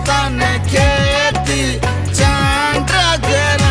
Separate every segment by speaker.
Speaker 1: तन खेती चांद करण।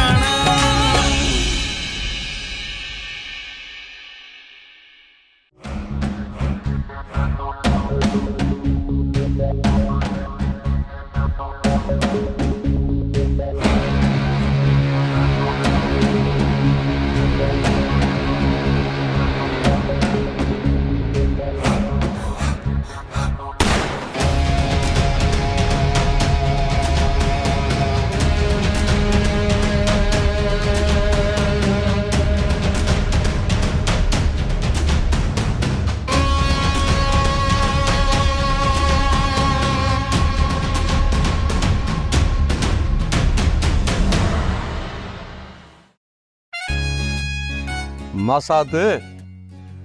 Speaker 2: मासात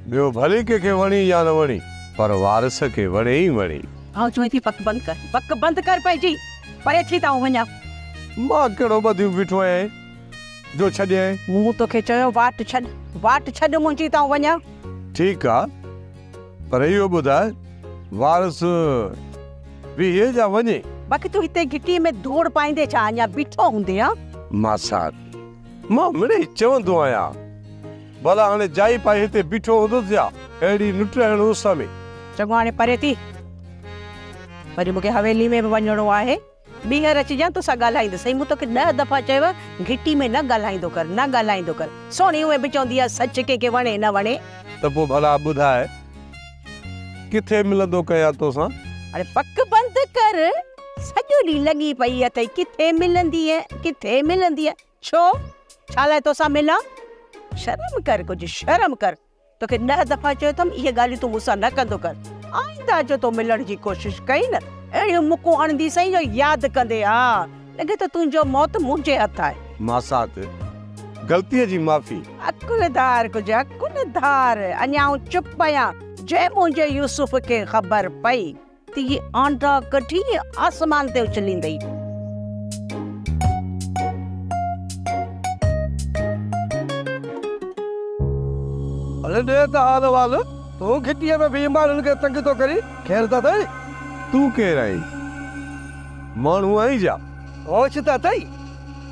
Speaker 2: बियो भले के वणी या न वणी पर वारस के वणे ही वणी।
Speaker 3: हाँ चुई थी पक बंद कर पाई जी परे थी ताऊं वञा।
Speaker 2: मां केड़ो बदियूं बीठो है जो छॾे
Speaker 3: मूं तोखे चयो वाट छॾ मुंहिंजी ताऊं वञा।
Speaker 2: ठीक आ पर इहो ॿुधाए वारस भी ये जा वञे
Speaker 3: बाक़ी तू हिते गिटी में धूड़ पाईंदे छा अञा बीठो हूंदे हा।
Speaker 2: मासात मां मिड़े चवंदो आहियां भला हाणे जाई पाए हिते बीठो हूंदो छा अहिड़ी लुटण उस में।
Speaker 3: चङो हाणे परे थी वरी मूंखे हवेली में बि वञिणो आहे ॿीहर अचिजांइ तोसां ॻाल्हाईंदसि। मूं तोखे 10 दफ़ा चयो घिटी में न ॻाल्हाईंदो कर सोनी उहे बि चवंदी आहे सच के वणे न वणे।
Speaker 2: त पोइ भला ॿुधाए किथे मिलंदो कयां तोसां।
Speaker 3: अरे पक बंद कर सॼो ॾींहुं लॻी पई अथई किथे मिलंदी है छो छा लाइ तोसां मिलां। शर्म कर कुछ शर्म कर तोखे 10 दफ़ा चयो अथमि इहे ॻाल्हियूं तूं मूंसां न कंदो कर। आईंदा जो तो मिलण जी कोशिश कई न अहिड़ियूं मुकूं हणंदी सही जो यादि कंदे हा लॻे त तुंहिंजो मौत मुंहिंजे हथ आहे।
Speaker 2: मासात गलतीअ जी माफ़ी।
Speaker 3: अकुलधार अञा आऊं चुप आहियां जंहिं मुंहिंजे यूसुफ खे ख़बर पई त ये आंडा कढी आसमान ते उछलींदई।
Speaker 4: अरे दे त हाल वाल तू घिटीअ में बीमारनि खे तंग तो करी खैर त अथई।
Speaker 2: तू केर आई माण्हू आई जा
Speaker 4: होश त अथई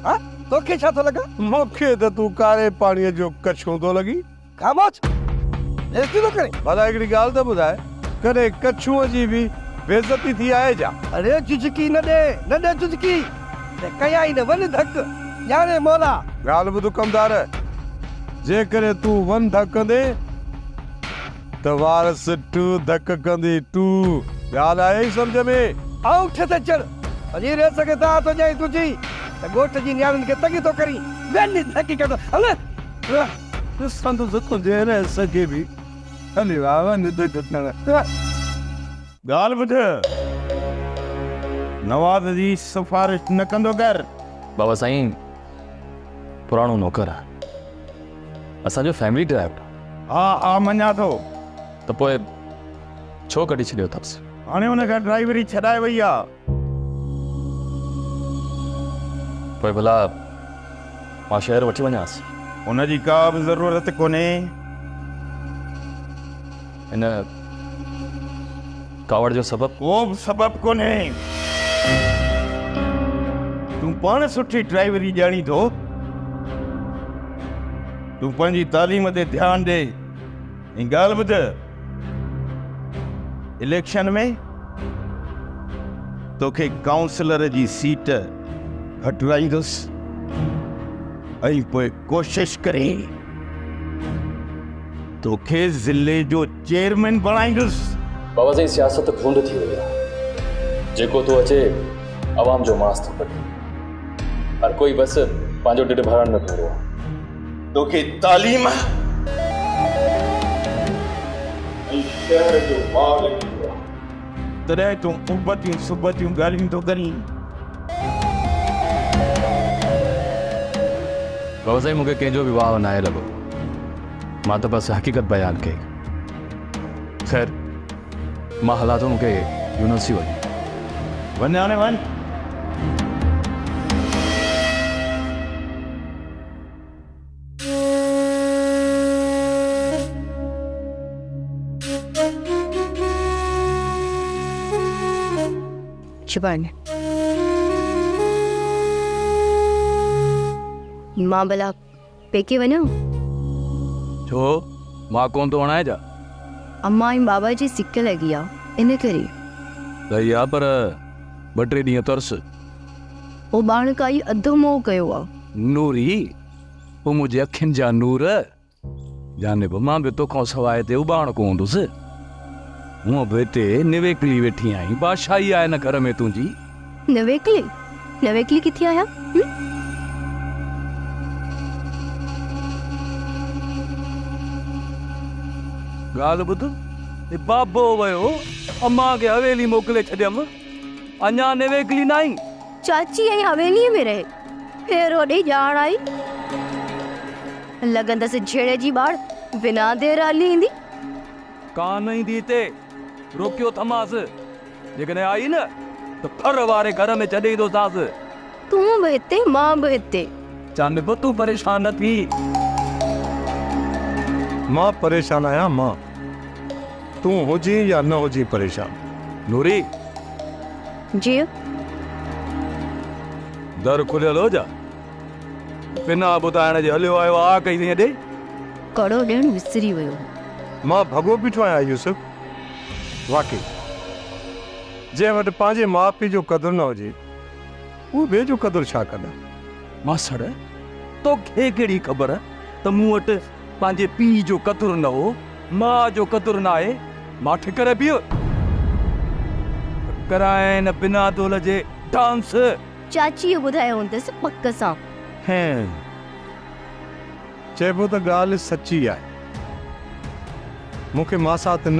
Speaker 4: हा तोखे छा थो लॻा।
Speaker 2: मूंखे त तू कारे पाणीअ जो कछू थो लॻी।
Speaker 4: खामोश बेइज्जती थो करे।
Speaker 2: भला हिकिड़ी ॻाल्हि त ॿुधाए कॾहिं कछूअ जी बि बेइज्जती थी आहे जा।
Speaker 4: अरे चुचकी न दे चुचकी कया ई न वञ धक याने मौला।
Speaker 2: ॻाल्हि ॿुध कमदार जे करे तू वन धकंदे त वारस टू धक कंदी टू। ॻाल्हि आहे सम्झ में।
Speaker 4: आउठ ते चढ़ अजी रे सके ता तो जाई तुझी त गोठ जी न्याणियुनि खे तंग तो करी वञ धकी कढ हल
Speaker 2: संत जतो जे न सके भी हली वावा न धक न। ॻाल्हि ॿुध नवाज़ जी सिफारिश न कंदो कर।
Speaker 5: बाबा साईं पुराणो नौकर आहे असांजो फैमिली ड्राइवर।
Speaker 2: हा मञा थो
Speaker 5: त पोइ छो कढी छॾियो अथसि।
Speaker 2: हाणे हुनखां ड्राइवरी छॾाए वई आहे।
Speaker 5: पोइ भला मां शहर वठी वञासि।
Speaker 2: हुनजी का बि ज़रूरत कोन्हे।
Speaker 5: हिन कावड़ जो सबब
Speaker 2: को बि सबब कोन्हे। तूं पाण सुठी ड्राइवरी ॼाणी थो। तूं पंहिंजी तालीम ते ध्यानु ॾे। ऐं ॻाल्हि ॿुध इलेक्शन में तोखे काउंसलर जी सीट हटराईंदुसि ऐं पोइ कोशिश करे तोखे ज़िले जो चेयरमैन बणाईंदुसि।
Speaker 5: बाबा साईं सियासत खूंड थी वई आहे जेको तो अचे आवाम जो मांस थो कढे। हर कोई बसि पंहिंजो ढिढ भरण में पियो आहे।
Speaker 2: तोखे तालीम शहर जो माल तॾहिं तूं उबतियूं सुबतियूं ॻाल्हियूं थो करीं।
Speaker 5: बाबा साईं मूंखे कंहिंजो बि वाह न आहे लॻो। मां त बसि हक़ीक़त बयान कई। ख़ैर मां हलां थो मूंखे यूनिवर्सिटी
Speaker 2: वञ हाणे वञ।
Speaker 3: शिवानी
Speaker 6: मां भला पेके वञो?
Speaker 7: छो मां कोन तो वणाए जा?
Speaker 6: अम्मा ऐं बाबा जी सिक लॻी आहे इन करे।
Speaker 7: सही आहे पर 2-3 ॾींहं तरस।
Speaker 6: वो ॿाण काई अधु मोह कयो आहे।
Speaker 7: नूरी वो मुंहिंजे अखियुनि जा नूर जाने मां बि तोखां सवाइ ते उॿाण कोन हूंदुसि। हूअं बि हिते निवेकली वेठी आई, बादशाही आहे न घर में तुंहिंजी।
Speaker 6: नवेकली किथे आया?
Speaker 7: ॻाल्हि ॿुध, बाबो वियो अम्मा खे हवेली मोकिले छॾियमि, अञा निवेकली न आई।
Speaker 6: चाची ऐं हवेलीअ में रहे फिर होॾे ॼाण आई। लॻंदसि छेड़े जी ॿार बिना देर हली ईंदी।
Speaker 7: कान ईंदी हिते, रोकियो थमासि। जेकॾहिं आई न त फर वारे घर में छॾे ईंदोसांसि।
Speaker 6: तूं बि हिते मां बि हिते।
Speaker 7: चंद बि तूं परेशान न थी।
Speaker 2: मां परेशान आहियां मां, तूं हुजी या न हुजी परेशान।
Speaker 7: नूरी
Speaker 6: जी
Speaker 7: दर खुलियल हो जा, बिना ॿुधाइण जे हलियो आयो आ कई ॾे।
Speaker 6: कड़ो ॾियणु विसरी वियो।
Speaker 2: मां भॻो बीठो आहियां यूसुफ। वाकई जंहिं वटि पंहिंजे माउ पीउ जो क़दुरु न हुजे उहो ॿिए जो क़दुरु छा कंदा?
Speaker 7: मासड़ तोखे कहिड़ी ख़बर त मूं वटि पंहिंजे पीउ जो क़दुरु न हो, मां जो क़दुरु न आहे। मां ठिकर बीहो कराए न बिना दोल जे डांस।
Speaker 6: चाची ॿुधायो हूंदसि पक सां।
Speaker 2: चइबो त ॻाल्हि सची आहे। मूंखे मासात न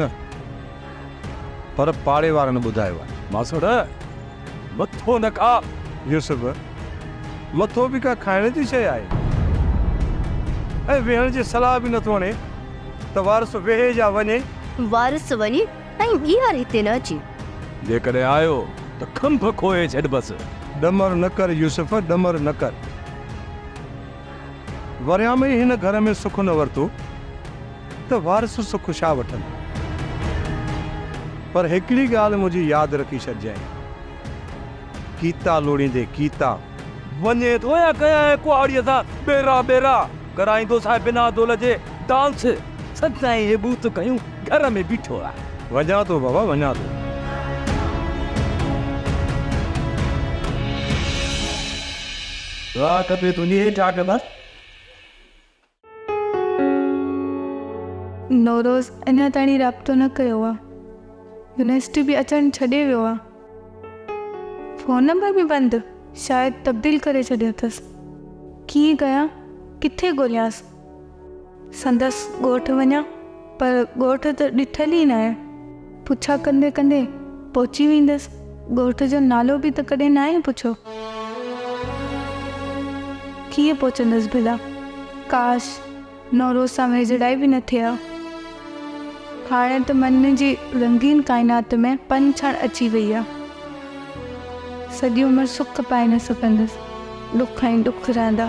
Speaker 2: पर पाड़े वारनि ॿुधायो आहे।
Speaker 7: मासड़ मथो न खा।
Speaker 2: यूसुफ मथो बि का खाइण जी शइ आहे ऐं वेहण जी सलाह बि नथो वणे त वारस वेहे जा वञे।
Speaker 6: वारस वञे ऐं ॿीहर हिते न अचे।
Speaker 7: जेकॾहिं आयो त खंभ खोए छॾ बसि।
Speaker 2: डमर न कर यूसुफ, डमर न कर। वरिया में हिन घर में सुख न वरितो त वारस सुख छा वठनि। पर हिकिड़ी ॻाल्हि मुंहिंजी यादि रखी छॾिजांइ, कीता लोड़ींदे कीता
Speaker 7: वञे थो या कया कुआड़ीअ सां बेरा बेरा कराईंदो सां बिना दोल जे डांस। सदाईं हे बूत कयूं घर में बीठो आहे।
Speaker 2: वञा थो बाबा, वञा थो।
Speaker 7: वाह कपे तुंहिंजी हेठि कंदा।
Speaker 8: नौरोज़ अञा ताणी राब्तो न कयो आहे। यूनिवर्सिटी बि अचणु छॾे वियो आहे। फ़ोन नंबर बि बंदि, शायदि तब्दील करे छॾियो अथसि। कीअं कयां, किथे ॻोल्हियांसि? संदसि ॻोठु वञा पर ॻोठु त ॾिठल ई न आहे। पुछा कंदे कंदे पहुची वेंदसि। ॻोठ जो नालो बि त कॾहिं न आहे पुछो। कीअं पहुचंदसि भला? काश नौरोज़ सां वेझड़ाई बि न थिए। हाणे त मन जी रंगीन काइनात में पंछण अची वई आहे। सॼी उमिरि सुख पाए न सघंदसि, दुख ऐं दुख रहंदा।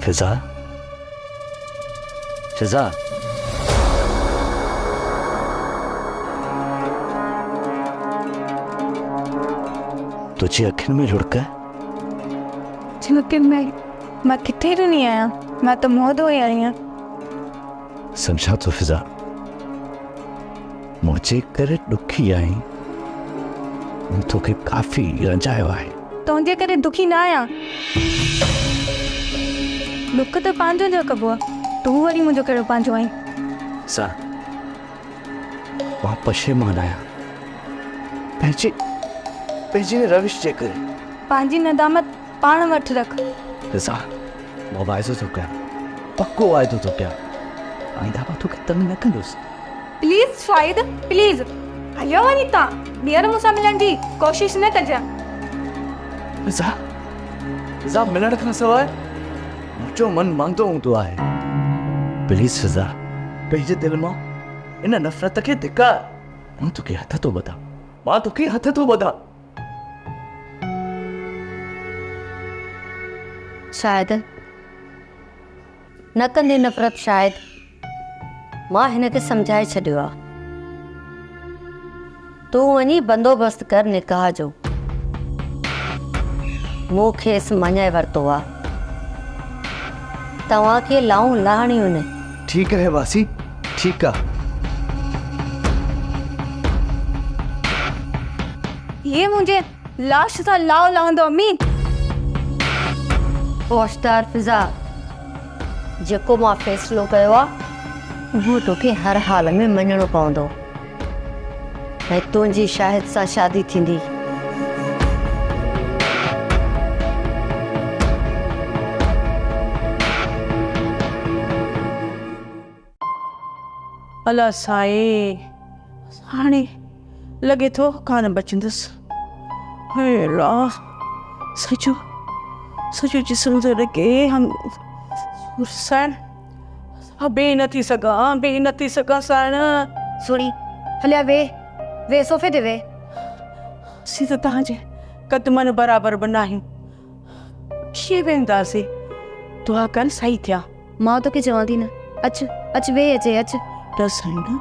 Speaker 9: फिजा, फिजा, तुझी अखियुनि में लुड़क है?
Speaker 8: झिलकियुनि में मां किथे ॾिनी आहियां? मां त मुंहुं धोई आई आहियां।
Speaker 9: समझा तो फिजा, मुझे करे दुखी आई। मूं तोखे काफ़ी रंजायो आहे।
Speaker 8: तुंहिंजे करे दुखी न आहियां। दुख त पंहिंजो जो कबो आहे। तूं वरी मुंहिंजो कहिड़ो पंहिंजो आहीं?
Speaker 9: सा मां पशेमान आहियां पंहिंजी रविश जे करे।
Speaker 8: पंहिंजी नदामत पाण वटि रख।
Speaker 9: सा मां वाइदो थो कयां, पक्को वाइदो थो कयां, आईंदा मां तोखे तंग न कंदुसि।
Speaker 8: प्लीज़ शाहिद, प्लीज़ हलियो वञी तव्हां। ॿीहर मूंसां मिलण जी कोशिशि न कजांइ।
Speaker 9: फिजा मिलण खां सवाइ मुंहिंजो मन मांगदो हूंदो आहे। प्लीज़ फिजा, पंहिंजे दिलि मां इन नफ़रत खे धिकार। मां तोखे हथ थो ॿधां, मां तोखे हथ थो ॿधां।
Speaker 6: शायदि न कंदे नफ़रत शायदि मां हिनखे सम्झाए छॾियो आहे। तूं वञी बंदोबस्त कर निकाह जो। मूं खेसि मञाए वरितो आहे। तव्हांखे लाऊं लाहणियूं न।
Speaker 9: ठीक है वासी, ठीक है।
Speaker 8: ये मुझे लाश सां लाओ लहंदो अम्मी।
Speaker 6: होशदार फिज़ा, जेको मां फ़ैसिलो कयो आहे उहो तोखे हर हाल में मञणो पवंदो। ऐं तुंहिंजी शाहिद सां शादी थींदी।
Speaker 3: अला साईं, हाणे लॻे थो कान बचंदसि। हे अल्लाह, सॼो जिस्म थो लॻे। हम साईं, बेही नथी सघां साईं।
Speaker 6: सुणी हलिया वे सोफ़े ते वे।
Speaker 3: असीं त तव्हांजे क़दमनि बराबरि बि न आहियूं। कीअं वेंदासीं? दुआ कर सही थिया।
Speaker 6: मां तोखे चवां थी न, अच वे अच।
Speaker 3: त साईं,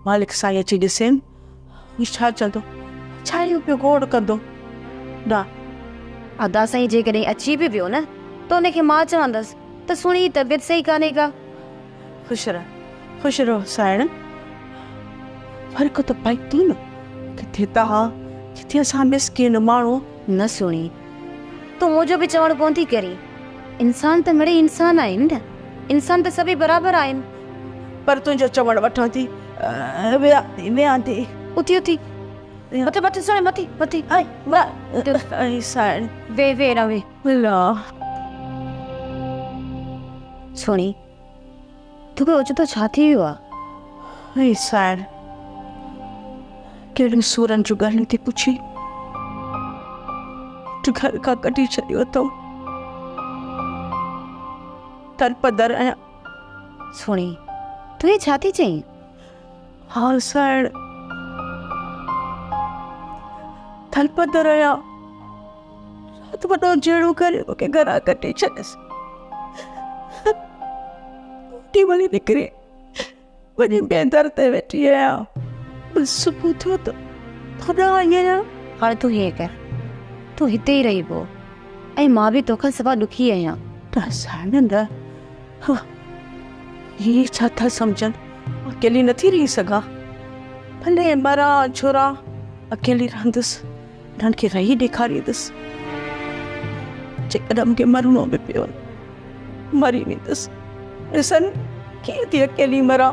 Speaker 3: मालिक साईं अची ॾिसेनि, हीउ छा चवंदो? छा इहो पियो गोड़ कंदो? न
Speaker 6: अदा साईं जेकॾहिं अची बि वियो न त उनखे मां चवंदसि त सुणी तबियत सही कान्हे का।
Speaker 3: ख़ुशि रहो साईं। फ़र्क़ु त पए थो न, किथे तव्हां किथे असां मिसकिन माण्हू।
Speaker 6: न सुणी, तूं मुंहिंजो बि चवणु कोन थी करी। इंसान त मिड़े इंसान आहिनि न, इंसान त सभई बराबरि आहिनि।
Speaker 3: पर तुंहिंजो चवणु वठां थी। वियां थी।
Speaker 6: उथी मथे सुणे मथे
Speaker 3: साईं,
Speaker 6: वे न वे। सुणी, तोखे ओचितो छा थी वियो आहे?
Speaker 3: साईं, कहिड़ियूं सूरनि जूं ॻाल्हियूं थी पुछी? तूं घर खां कढी छॾियो अथऊं। तड़पदर आहियां।
Speaker 6: सुणी, तूं हे छा थी चईं?
Speaker 3: हा साईं, तड़पदर आहियां। राति वॾो जहिड़ो करे मूंखे घरां कढी छॾियसि। रोटी वञी निकिरी वञी बेदर ते वेठी आहियां। बस सुबुह थियो त थोरा आई आहियां।
Speaker 6: हाणे तूं हीअं कर, तूं हिते ई रही पो, ऐं मां बि तोखां सवा ॾुखी आहियां।
Speaker 3: त साईं न, हीअ छा था सम्झनि? अकेली नथी रही सघां। भले मरां छोरा अकेली रहंदसि, उन्हनि खे रही ॾेखारींदसि। जेकॾहिं मूंखे मरणो बि पियो मरी वेंदसि। ॾिसनि कीअं थी अकेली मरां।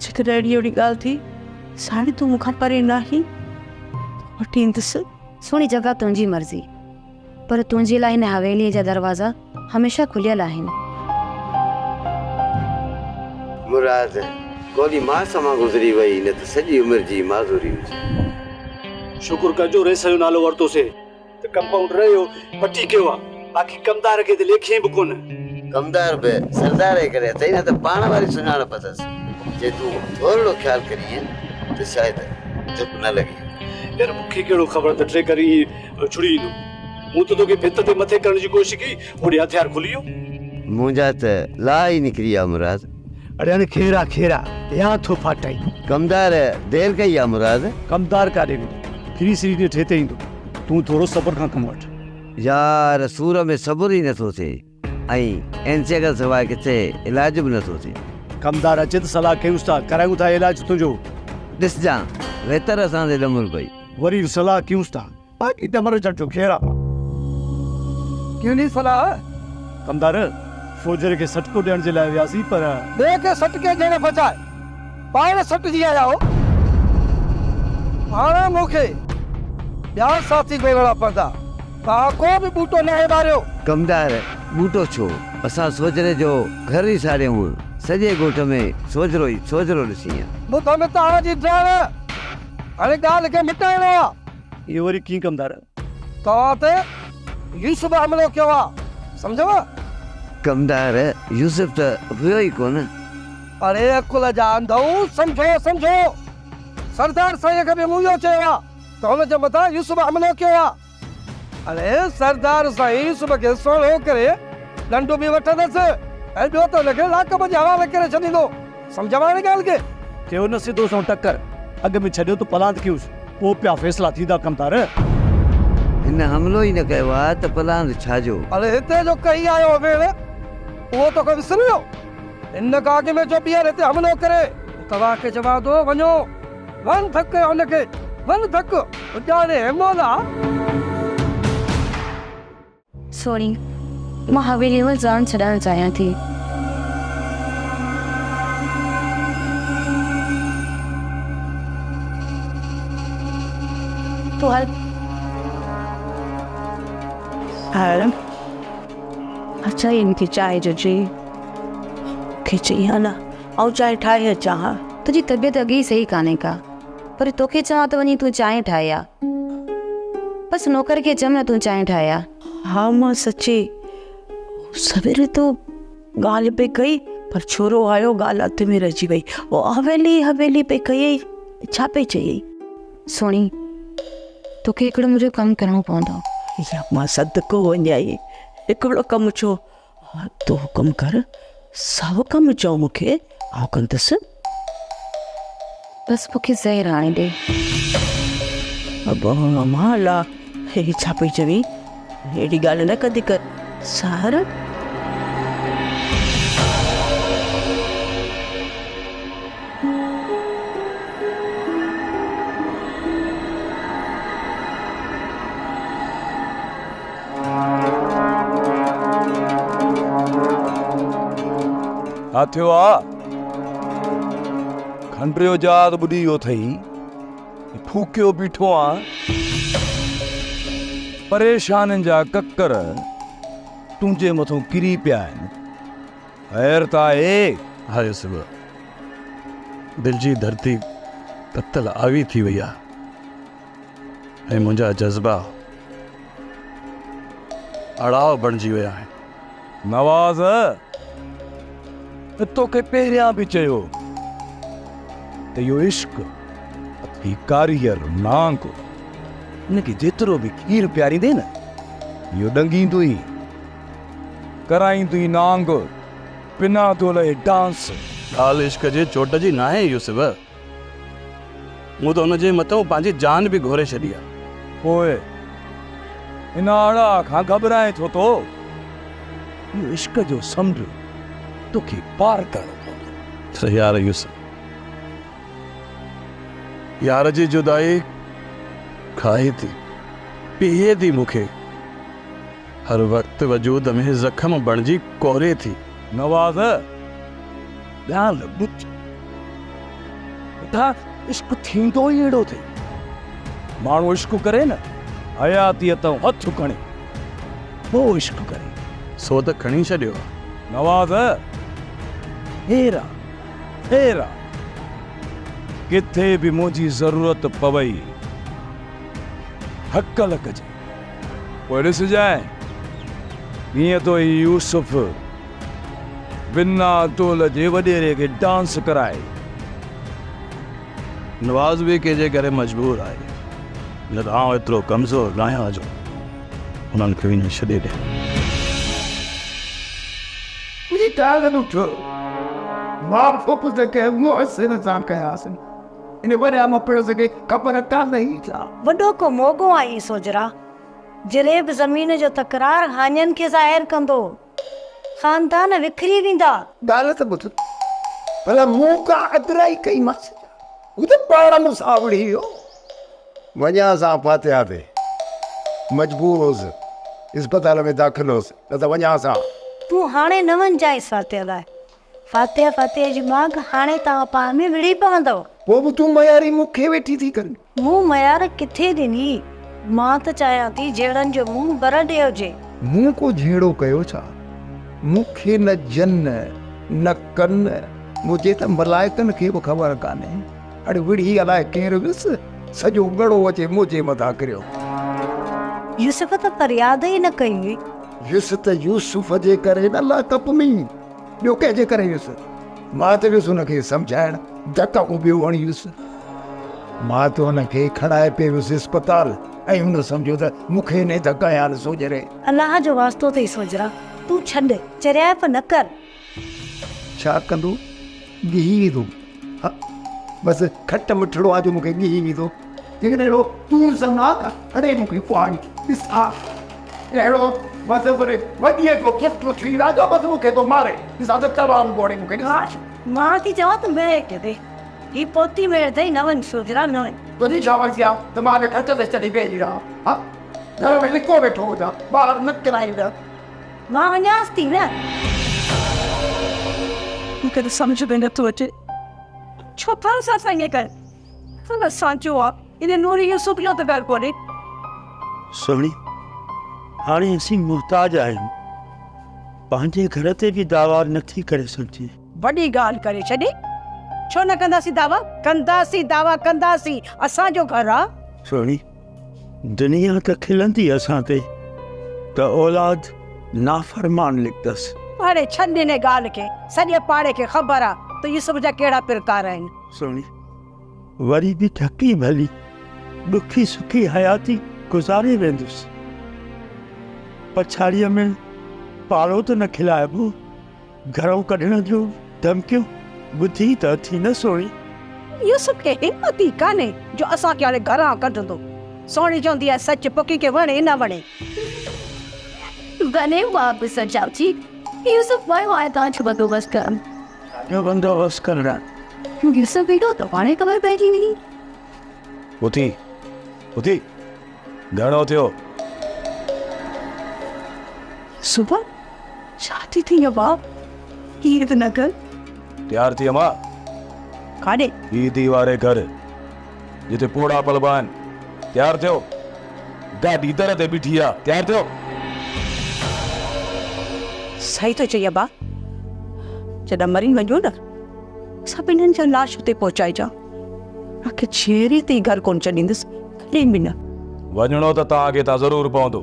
Speaker 3: जेकॾहिं अहिड़ी ॻाल्हि थी, साईं तूं मूंखां परे न आहीं, वठी ईंदसि।
Speaker 6: सुणी, जॻह तुंहिंजी मर्ज़ी, पर तुंहिंजे लाइ हिन हवेलीअ जा दरवाज़ा हमेशह खुलियल आहिनि।
Speaker 10: मुराद गोली मां सां गुज़री वई, न त सॼी उमिरि जी माज़ूरी हुजे।
Speaker 11: शुक्र कजो रेस जो नालो वरितोसीं त कंपाउंडर जो पटी कयो आहे। बाक़ी कमदार खे त लेखे बि कोन।
Speaker 10: कमदार बि सरदार करे अथई, न त पाण वारी सुञाणप अथसि। जे तूं थोरो ख़्यालु करीं त शायदि धप न लॻे।
Speaker 11: यार मूंखे कहिड़ो ख़बर त टे करी छुड़ी ईंदो। मूं त तोखे भित ते मथे करण जी कोशिशि कई, होॾे हथियार खुली वियो।
Speaker 10: मुंहिंजा त ला ई निकिरी आहे मुराद।
Speaker 11: अरे हाणे खेरा या थो फाटाई।
Speaker 10: कमदार देर कई आहे मुराद।
Speaker 11: कमदार काॾे वेंदो, फ्री सीरी ठे ते ईंदो। तूं थोरो सब्र खां कमु वठ।
Speaker 10: यार सूर में सब्र ई नथो थिए, ऐं एनसे खां सवाइ किथे इलाज बि नथो थिए।
Speaker 11: कमदार अचे त सलाह कयूंसि था, करायूं था इलाज तुंहिंजो।
Speaker 10: ॾिसजां वेतर असांजे ॾमर पई,
Speaker 11: वरी सलाह कयूंसि था। बाक़ी ॾमर चढ़ो खेरा।
Speaker 4: कहिड़ी सलाह?
Speaker 11: कमदार फौजर खे सटको ॾियण जे लाइ वियासीं, पर
Speaker 4: ॿिए खे सटके ॾियण बचाए पाण सटजी आया हो। हाणे मूंखे ॿिया साथी ॻोल्हणा पवंदा। तव्हां को बि बूटो न आहे ॿारियो।
Speaker 10: कमदार बूटो छो, असां सोजरे जो घर ई साड़ियऊं। सॼे ॻोठ में सोजरो ॾिसी
Speaker 4: बुध में तव्हांजी ॼाण। हाणे ॻाल्हि खे मिटाइणो आहे।
Speaker 11: इहो वरी कीअं कमदार?
Speaker 4: तव्हां ते यूसुफ हमिलो कयो आहे, सम्झव?
Speaker 10: कमदार यूसुफ त हुयो ई कोन।
Speaker 4: अरे अकुल जा अंधऊ, समझो सरदार साईं खे बि मूं इहो चयो आहे तो हुनजे मथां यूसुफ हमलो कयो आहे। अरे सरदार साईं यूसुफ खे सोढ़ो करे डंडो बि वठंदसि ऐं ॿियो त हुनखे लाकब जे हवाले करे छॾींदो। सम्झ में आई ॻाल्हि खे?
Speaker 11: थियो न सिधो सां टक्कर, अॻ में छॾियो त पलांत कयुसि, पोइ पिया फ़ैसिला थींदा कमतार।
Speaker 10: हिन हमलो ई न कयो आहे त पलांद छाजो?
Speaker 4: अरे हिते जो कई आयो भेण उहो तो को विसर वियो। इन काग में जो ॿीहर हिते हमलो करे तव्हांखे चवां थो वञो वन धक हुनखे वन धक ॼाणे मोला।
Speaker 12: सॉरी, मां हवेली में जान छॾणु चाहियां थी। तो हल
Speaker 3: अच्छा इनकी चाय जो जी खिची है ना और चाय ठाहे अचां हा।
Speaker 12: तुझी तबीयत अॻे ई सही कान्हे का, पर तोखे चवां त वञी तूं चांहि ठाहे आ। बस नौकर खे चम न तूं चांहि ठाहे आ।
Speaker 3: हाँ मां सच्ची सवेरे तो ॻाल्हि पे कई पर छोरो आयो ॻाल्हि हथ में रहिजी वई। वो हवेली हवेली पे कई छा पे चई?
Speaker 12: सोणी तोखे हिकिड़ो मुंहिंजो कमु करिणो पवंदो।
Speaker 3: या मां सदको वञाई हिकिड़ो कमु छो तो हुकुम कर। सब कमु चओ मूंखे आउं कंदसि।
Speaker 12: बस मूंखे ज़हर आणे ॾे।
Speaker 3: अब माला हे छा पई चवी? अहिड़ी ॻाल्हि न कदी कर सार।
Speaker 2: हा थियो आ खंडरियो जात ॿुधी वियो अथई, फूकियो बीठो आ। परेशाननि जा ककर तुंहिंजे मथां किरी पिया आहिनि। हैरत आहे।
Speaker 11: हाय सुबह दिल जी धरती ततल आवी थी वई आहे ऐं मुंहिंजा जज़्बा अड़ाव बणिजी विया आहिनि।
Speaker 2: नवाज़ तोखे पहिरियां बि चयो त इहो इश्क अथई कारीगर नांग, इनखे जेतिरो बि खीर पियारींदे न इहो ॾंगींदो ई कराईंदो ई नांग बिना तो लहे डांस।
Speaker 11: ॻाल्हि इश्क जे चोट जी न आहे यूसुफ, मूं त हुनजे मथां पंहिंजी जान बि घोरे छॾी आहे।
Speaker 2: पोइ इन आड़ा खां घबराए थो तो? इहो इश्क जो समुंड तोखे पार करणो पवंदो।
Speaker 11: यार यूसुफ, यार जी जुदाई खाए थी पीए थी मूंखे, हर वक्त वजूद में जख्म बणिजी कोरे थी।
Speaker 2: नवाज़ ध्यान ॿुध, बेटा इश्क थींदो ई अहिड़ो थिए। माण्हू इश्क करे न हयातीअ तां हथ खणे पोइ इश्क करे।
Speaker 11: सो त खणी छॾियो।
Speaker 2: नवाज़ हेरा हेरा किथे भी मुझी जरूरत पवई हक लॻजे। पोइ ॾिस जाए ईअं तो यूसुफ बिना तोल जे वॾेरे खे डांस कराए।
Speaker 11: नवाज़ भी कंहिंजे करे मजबूर आहे, न त आउं एतिरो कमज़ोर न आहियां जो उन्हनि खे वञी छॾे ॾे।
Speaker 4: मुझे टाल न उठो मां फोकस के वो से न जान कयासीं इन वॾा मां पियो सके ख़बर कान नहीं था।
Speaker 6: वॾो को मोगो आई सोजरा जरेब ज़मीन जो तकरार हानियन के ज़ाहिर कंदो, खानदान विखरी वेंदा।
Speaker 4: ॻाल्हि त ॿुध भला मूं का अदराई कई मस वो तो पाण में सावड़ी हो
Speaker 13: वञा सां फातिहा ते मजबूर होसि, अस्पताल में दाख़िल होसि, न त वञा सां।
Speaker 6: तू हाणे न वञ जाइस फातिहा लाइ। फातिहा फातिहा जी माग हाणे तव्हां पाण में विड़ी पवंदव।
Speaker 13: पोइ बि तूं मयारी मूंखे वेठी थी कर।
Speaker 6: मूं मयार किथे ॾिनी? मां त चाहियां थी जहिड़नि जो मुंहुं बर ॾे हुजे।
Speaker 13: मूं को झेड़ो कयो छा? मूंखे न जन न कन मुंहिंजे त मलाइकनि खे बि ख़बर कान्हे। अड़े विड़ी अलाए केरु वियुसि सॼो गड़ो अचे मुंहिंजे मथां किरियो।
Speaker 6: यूसुफ त फरियाद ई न कई हुई।
Speaker 13: युस त यूसुफ जे करे न लाकप में ॿियो कंहिंजे करे युस। मां त वियुसि हुनखे सम्झाइण धका को ॿियो हणी युसि। मां तो हुनखे खड़ाए पे वियुसि अस्पताल ऐं हुन सम्झो त मूंखे ने धका यार सोजरे।
Speaker 6: अलाह जो वास्तो अथई सोजरा, तू छॾ, चरियाप न कर।
Speaker 13: छा कंदो? गिही वेंदो। हा, बसि खट मिठड़ो आहे जो मूंखे गिही वेंदो। जेकॾहिं अहिड़ो तूं सना अड़े मूंखे पाणी ॾिस हा अहिड़ो बसि वरी वॾीअ को गिफ्ट थी राजा बसि मूंखे थो मारे ॾिसां त तमामु गोड़े मूंखे
Speaker 6: मां थी चवां त महक ते ही पोती में अथई, न वञ सोजरा, न वञ।
Speaker 13: तुंहिंजी छा वरिसी आहे त मां खट ते चढ़ी पइजी रहां? हा, घर में लिको वेठो हुजां, ॿाहिरि न किराईंदा।
Speaker 6: मां वञांसि थी न।
Speaker 3: मूंखे त सम्झ में नथो अचे छो था असां ईअं कर। सांचो आहे इन नूरी यूसुफ जो त घर कोन्हे।
Speaker 14: सोनी, हाणे असीं मुहताज आहियूं, पंहिंजे घर ते बि दावा नथी करे सघजे।
Speaker 3: वॾी ॻाल्हि करे छॾी, छो न कंदासीं दावा? कंदासीं दावा कंदासीं, असांजो घर आहे।
Speaker 14: सोनी, दुनिया त खिलंदी असां ते त औलाद नाफरमान लिखदसि।
Speaker 3: हाणे छॾ हिन ॻाल्हि खे, सॼे पाड़े खे ख़बर आहे त यूसुफ जा कहिड़ा प्रकार आहिनि।
Speaker 14: सोनी, वरी बि ठकी भली ॾुखी सुखी हयाती गुज़ारे वेंदुसि। पछाड़ीअ में पाड़ो त न खिलाइबो, घरों कढण जो धमकियूं ॿुधी त थी न सोनी।
Speaker 3: यूसुफ खे हिम्मत ई कान्हे जो असांखे हाणे घरां कढंदो। सोनी चवंदी आहे सच पोकी खे वणे न वणे।
Speaker 6: वणे वापसि अचांची, यूसुफ वियो आहे तव्हांजो बंदोबस्तु करणु।
Speaker 14: जो बंदोबस्तु करणु
Speaker 6: यूसुफ वेठो त हाणे ख़बर पइजी वई।
Speaker 2: उथी उथी घणो थियो?
Speaker 3: सुबह शादी थी है बाप, हीर त न कर।
Speaker 2: तैयार थी अम्मा?
Speaker 3: काॾे?
Speaker 2: ईदी वारे घर जिते पोड़ा पलबा आहिनि। तैयार थियो? गाॾी दर ते बीठी आहे, तैयार थियो?
Speaker 3: सही तो चई अबा, जॾहिं मरी वञो न सभिनीनि जा लाश उते पहुचाइजा। आखिर छेरी ते घर कोन छॾींदसि कॾहिं बि न।
Speaker 2: वञणो त तव्हांखे त ज़रूरु पवंदो।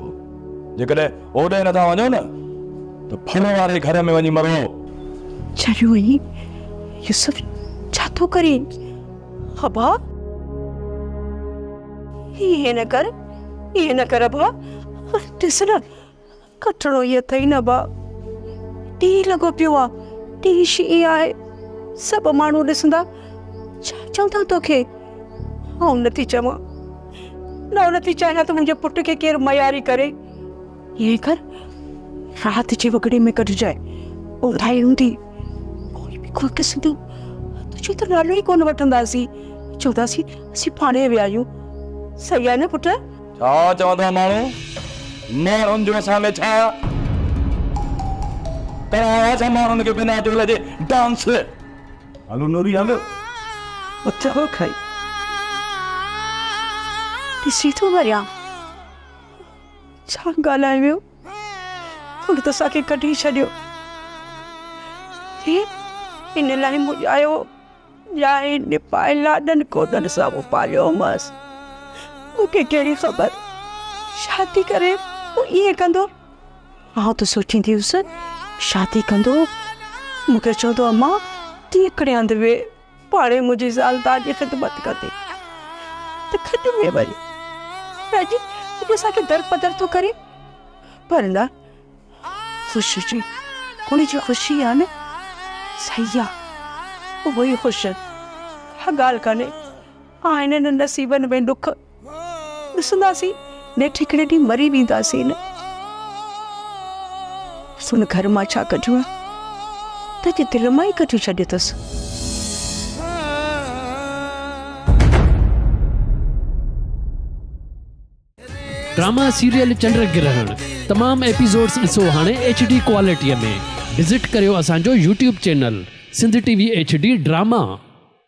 Speaker 2: जेकॾहिं ओॾे नथा वञो न त फण वारे घर में वञी मरो।
Speaker 3: चरियो ही यूसुफ छा थो करे? अबा हीअं न कर, हीअं न कर अबा। ॾिस न कटड़ो इहो अथई न अबा, टी लॻो पियो आहे, टी शी आहे, सभु माण्हू ॾिसंदा। छा चवंदा तोखे? आउं नथी चवां, नथी चाहियां त मुंहिंजे पुट खे केरु मयारी करे। ईअं कर, राति जे वॻड़े में कढजाए, उधाई हूंदी कोई बि कोई क़िस्म तुंहिंजो त नालो ई कोन वठंदासीं, चवंदासीं असीं पाणे विया आहियूं। सही आहे न पुट?
Speaker 2: छा चवंदा माण्हू? माण्हुनि जो असां में छा? तव्हां छा माण्हुनि खे बिना ढोल जे डांस? हलो नूरी हलो।
Speaker 3: चओ खाई ॾिसी थो वरियां छा ॻाल्हाए वियो। हुन त असांखे कढी छॾियो। इन लाइ मुझायो जाए निपाए लाडन कोडन सां पालियो मस। मूंखे कहिड़ी ख़बर शादी करे वो ईअं कंदो। आउं त सोचींदी हुअसि शादी कंदो, मूंखे चवंदो अम्मा तीकड़े हंधि वे पाणे मुंहिंजी ज़ाल तव्हांजी ख़िदमत कंदी। त खॾ में वरी राजी अॼु असांखे दर पदर थो करे। पर न ख़ुशि जी हुन जी ख़ुशी आहे न, सही आहे, उहो ई ख़ुशि। हा ॻाल्हि कान्हे, आहिनि न नसीबनि में दुख, ॾिसंदासीं नेठि हिकिड़े ॾींहुं मरी वेंदासीं न। सुन घर मां छा कढियो आहे त जे दिलि मां ई कढी छॾियो अथसि।
Speaker 15: ड्रामा सीरियल चंड ग्रहण तमाम एपिसोड्स ॾिसो हाणे HD क्वालिटीअ में। विज़िट करियो असांजो YouTube channel Sindh TV HD drama.